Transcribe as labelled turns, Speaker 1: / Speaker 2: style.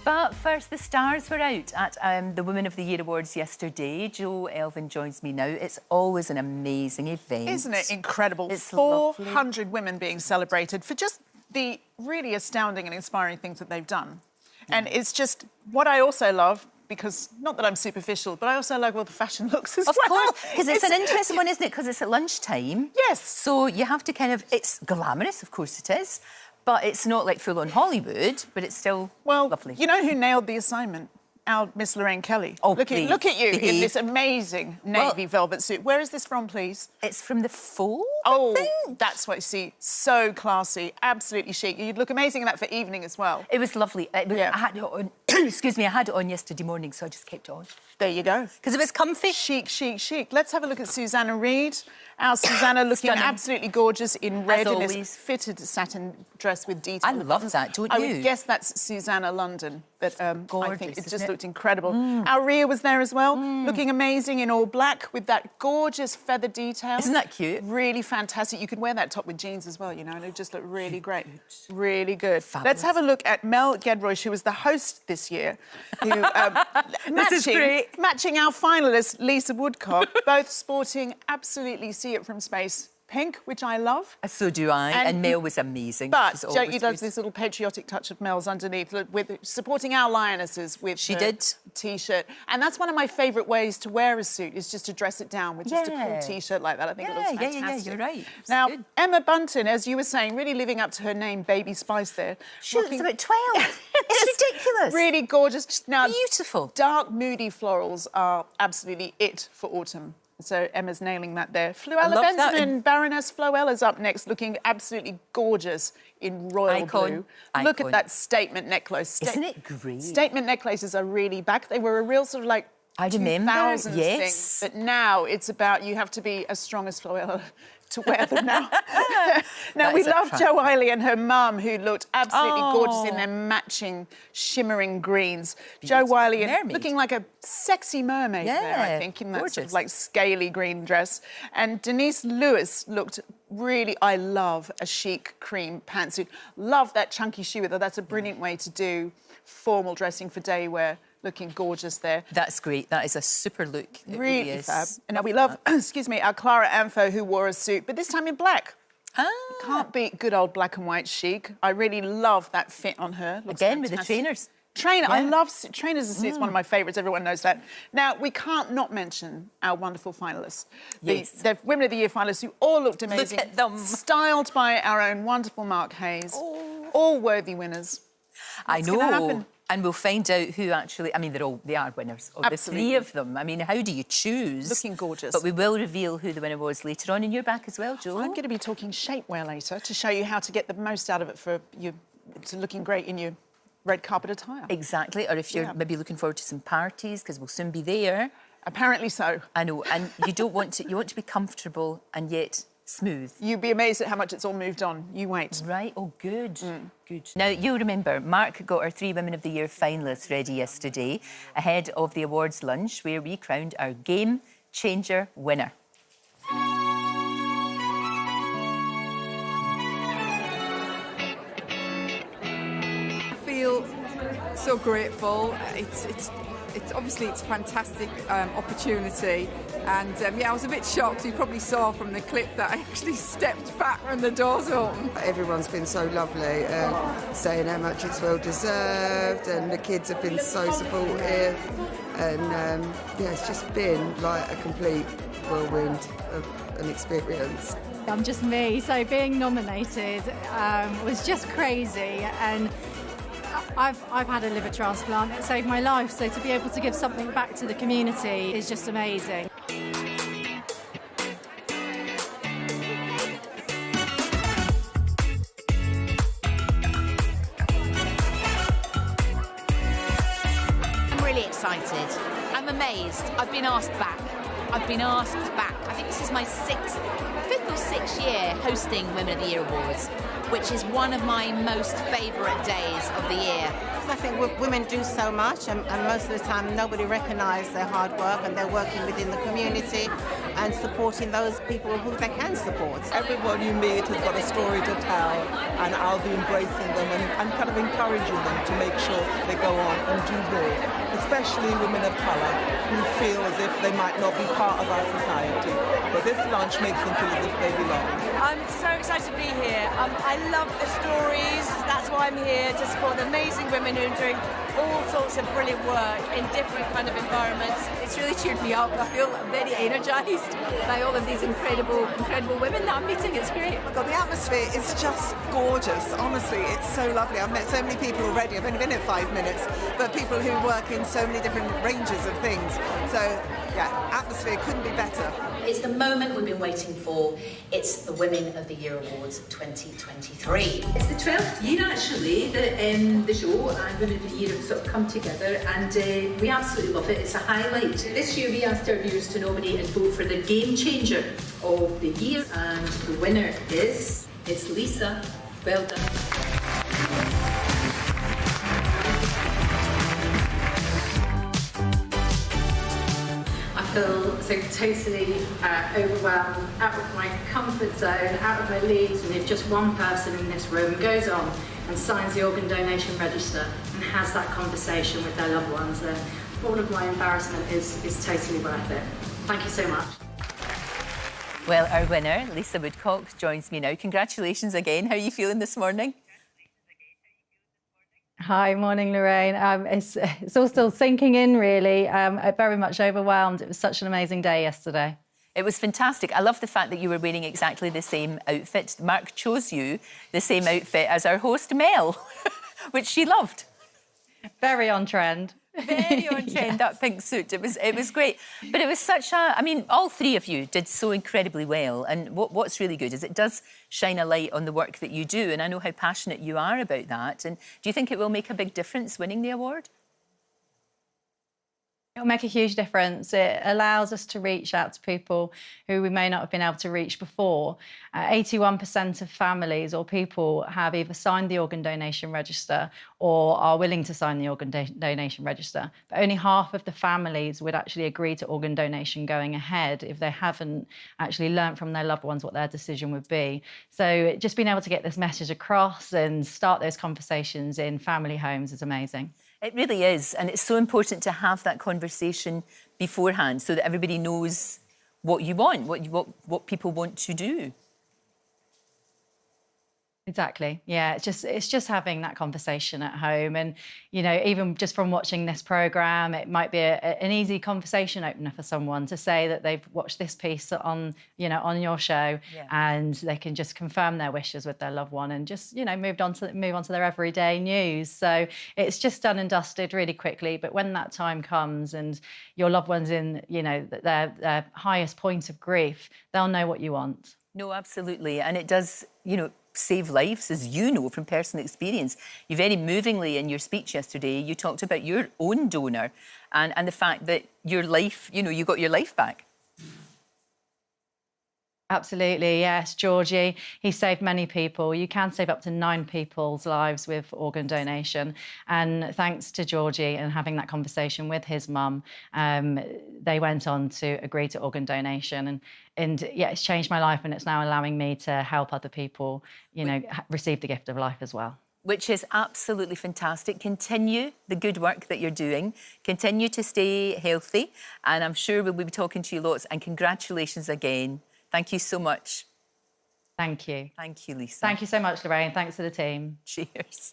Speaker 1: But first, the stars were out at the Women of the Year Awards yesterday. Jo Elvin joins me now. It's always an amazing event.
Speaker 2: Isn't it incredible?
Speaker 1: It's
Speaker 2: 400
Speaker 1: lovely.
Speaker 2: women being celebrated for just the really astounding and inspiring things that they've done. And it's just what I also love, because not that I'm superficial, but I also like all the fashion looks as well.
Speaker 1: Of course, because it's an interesting one, isn't it? Because it's at lunchtime.
Speaker 2: Yes.
Speaker 1: So you have to kind of... It's glamorous, of course it is, but it's not like full-on Hollywood, but it's still lovely.
Speaker 2: You know who nailed the assignment? Our Miss Lorraine Kelly.
Speaker 1: Oh,
Speaker 2: look at you in this amazing navy velvet suit. Where is this from, please?
Speaker 1: It's from the Fold,
Speaker 2: Oh,
Speaker 1: I think.
Speaker 2: that's what you see. So classy, absolutely chic. You'd look amazing in that for evening as well.
Speaker 1: It was lovely.
Speaker 2: Yeah.
Speaker 1: I had it on... excuse me, I had it on yesterday morning, so I just kept it on.
Speaker 2: There you go.
Speaker 1: Because it was comfy.
Speaker 2: Chic, chic, chic. Let's have a look at Susanna Reid. Our Susanna looking
Speaker 1: Stunning.
Speaker 2: absolutely gorgeous in red in
Speaker 1: always.
Speaker 2: this fitted satin dress with detail.
Speaker 1: I love that, don't you?
Speaker 2: I would guess that's Susanna London, but I
Speaker 1: Gorgeous,
Speaker 2: think it just
Speaker 1: isn't it?
Speaker 2: looked incredible. Our Rhea was there as well, looking amazing in all black with that gorgeous feather detail.
Speaker 1: Isn't that cute?
Speaker 2: Really fantastic. You could wear that top with jeans as well, you know, and it would just look really great. Really good.
Speaker 1: Fabulous.
Speaker 2: Let's have a look at Mel Gedroy, who was the host this year, who
Speaker 1: This is great.
Speaker 2: matching our finalist Lisa Woodcock, both sporting absolutely See It From Space pink, which I love.
Speaker 1: So do I. And Mel was amazing.
Speaker 2: But
Speaker 1: She's
Speaker 2: Jackie
Speaker 1: always
Speaker 2: does
Speaker 1: good.
Speaker 2: this little patriotic touch of Mel's underneath, with supporting our lionesses with
Speaker 1: She
Speaker 2: her
Speaker 1: did.
Speaker 2: T-shirt. And that's one of my favourite ways to wear a suit, is just to dress it down with just a
Speaker 1: Yeah.
Speaker 2: cool T-shirt like that. I think it looks fantastic.
Speaker 1: Yeah, you're right. It's
Speaker 2: Now,
Speaker 1: good.
Speaker 2: Emma Bunton, as you were saying, really living up to her name, Baby Spice there.
Speaker 1: She looks about 12. It's ridiculous.
Speaker 2: Really gorgeous. Now,
Speaker 1: Beautiful.
Speaker 2: dark, moody florals are absolutely it for autumn. So Emma's nailing that there. Fluella
Speaker 1: love that.
Speaker 2: Benjamin, Baroness Floella's up next, looking absolutely gorgeous in royal
Speaker 1: Icon.
Speaker 2: blue. Look at that statement necklace.
Speaker 1: Isn't it great?
Speaker 2: Statement necklaces are really back. They were a real sort of like
Speaker 1: I remember,
Speaker 2: 2000s
Speaker 1: yes.
Speaker 2: thing. But now it's about you have to be as strong as Floella to wear them now. Now,
Speaker 1: That
Speaker 2: we
Speaker 1: is a
Speaker 2: love
Speaker 1: trap.
Speaker 2: Jo Wiley and her mum, who looked absolutely gorgeous in
Speaker 1: Oh.
Speaker 2: their matching, shimmering greens. Jo Wiley
Speaker 1: Mermaid.
Speaker 2: looking like a sexy mermaid there, I
Speaker 1: Yeah,
Speaker 2: think, in that sort of
Speaker 1: gorgeous.
Speaker 2: like scaly green dress. And Denise Lewis looked really, I love a chic cream pantsuit. Love that chunky shoe with her. That's a brilliant way to do formal dressing for day wear. Looking gorgeous there.
Speaker 1: That's great. That is a super look. It
Speaker 2: Really
Speaker 1: is.
Speaker 2: fab. And now we love, excuse me, our Clara Amfo, who wore a suit, but this time in black.
Speaker 1: Ah.
Speaker 2: Can't beat good old black and white chic. I really love that fit on her. Looks
Speaker 1: Again, with the
Speaker 2: fantastic.
Speaker 1: trainers.
Speaker 2: Trainer, I
Speaker 1: Yeah.
Speaker 2: love trainers as it's one of my favourites. Everyone knows that. Now, we can't not mention our wonderful finalists.
Speaker 1: Yes.
Speaker 2: The Women of the Year finalists, who all looked amazing.
Speaker 1: at them.
Speaker 2: Styled by our own wonderful Mark Hayes. All worthy winners.
Speaker 1: I
Speaker 2: What's gonna
Speaker 1: know.
Speaker 2: happen?
Speaker 1: And we'll find out who actually... I mean, they are winners. Of the
Speaker 2: Absolutely.
Speaker 1: three of them. I mean, how do you choose?
Speaker 2: Looking gorgeous.
Speaker 1: But we will reveal who the winner was later on, and you're back as well, Jo.
Speaker 2: I'm going to be talking shapewear later to show you how to get the most out of it for you, to looking great in your red carpet attire.
Speaker 1: Exactly. Or if you're maybe looking forward to some parties, because we'll soon be there.
Speaker 2: Apparently so.
Speaker 1: I know. And you don't want to... You want to be comfortable and yet smooth.
Speaker 2: You'd be amazed at how much it's all moved on. You wait.
Speaker 1: Right? Oh, good. Good. Now, you'll remember, Mark got our 3 Women of the Year finalists ready yesterday ahead of the awards lunch, where we crowned our Game Changer winner.
Speaker 3: I feel so grateful. It's obviously it's a fantastic opportunity, and yeah, I was a bit shocked. You probably saw from the clip that I actually stepped back when the doors opened.
Speaker 4: Everyone's been so lovely, saying how much it's well deserved, and the kids have been so supportive, and yeah, it's just been like a complete whirlwind of an experience.
Speaker 5: I'm just me, so being nominated was just crazy, and I've had a liver transplant. It saved my life, so to be able to give something back to the community is just amazing.
Speaker 6: I'm really excited. I'm amazed. I've been asked back. I think this is my 5th or 6th year hosting Women of the Year Awards, which is one of my most favourite days of the year.
Speaker 7: I think women do so much, and most of the time nobody recognises their hard work, and they're working within the community. and supporting those people who they can support.
Speaker 8: Everyone you meet has got a story to tell, and I'll be embracing them and kind of encouraging them to make sure they go on and do more, especially women of colour who feel as if they might not be part of our society. But this lunch makes them feel as if they belong.
Speaker 9: I'm so excited to be here. I love the stories. That's why I'm here, to support the amazing women who are doing all sorts of brilliant work in different kind of environments.
Speaker 10: It's really cheered me up. I feel very energised by all of these incredible women that I'm meeting. It's great.
Speaker 11: Oh my God, the atmosphere is just gorgeous. Honestly, it's so lovely. I've met so many people already. I've only been here 5 minutes, but people who work in so many different ranges of things. So, yeah, atmosphere couldn't be better.
Speaker 12: It's the moment we've been waiting for. It's the Women of the Year Awards 2023.
Speaker 13: It's the 12th year, actually, that the show and Women of the Year have sort of come together, and we absolutely love it. It's a highlight. This year we asked our viewers to nominate and vote for the Game Changer of the Year, and the winner is... it's Lisa. Well done. I feel so totally overwhelmed, out of my comfort zone, out of my league, and if just one person in this room goes on and signs the organ donation register and has that conversation with their loved ones, then all of my embarrassment is totally worth it. Thank you so much.
Speaker 1: Well, our winner, Lisa Woodcock, joins me now. Congratulations again. How are you feeling this morning?
Speaker 14: Hi, morning, Lorraine. It's all still sinking in, really. I'm very much overwhelmed. It was such an amazing day yesterday.
Speaker 1: It was fantastic. I love the fact that you were wearing exactly the same outfit. Mark chose you the same outfit as our host, Mel, which she loved.
Speaker 14: Very on trend.
Speaker 1: Very on trend, that pink suit. It was great. But it was such a... I mean, all three of you did so incredibly well. And what's really good is it does shine a light on the work that you do. And I know how passionate you are about that. And do you think it will make a big difference winning the award?
Speaker 14: It'll make a huge difference. It allows us to reach out to people who we may not have been able to reach before. 81% of families or people have either signed the organ donation register or are willing to sign the organ donation register. But only half of the families would actually agree to organ donation going ahead if they haven't actually learnt from their loved ones what their decision would be. So just being able to get this message across and start those conversations in family homes is amazing.
Speaker 1: It really is, and it's so important to have that conversation beforehand so that everybody knows what you want, what people want to do.
Speaker 14: Exactly. Yeah, it's just having that conversation at home, and even just from watching this programme, it might be an easy conversation opener for someone to say that they've watched this piece on your show, and they can just confirm their wishes with their loved one and just move on to their everyday news. So it's just done and dusted really quickly. But when that time comes and your loved one's in their highest point of grief, they'll know what you want.
Speaker 1: No, absolutely, and it does save lives, as you know from personal experience. You very movingly in your speech yesterday, you talked about your own donor and the fact that your life, you got your life back.
Speaker 14: Absolutely, yes, Georgie. He saved many people. You can save up to 9 people's lives with organ donation. And thanks to Georgie and having that conversation with his mum, they went on to agree to organ donation. And yeah, it's changed my life, and it's now allowing me to help other people, receive the gift of life as well.
Speaker 1: Which is absolutely fantastic. Continue the good work that you're doing. Continue to stay healthy. And I'm sure we'll be talking to you lots. And congratulations again. Thank you so much.
Speaker 14: Thank you.
Speaker 1: Thank you, Lisa.
Speaker 14: Thank you so much, Lorraine. Thanks to the team.
Speaker 1: Cheers.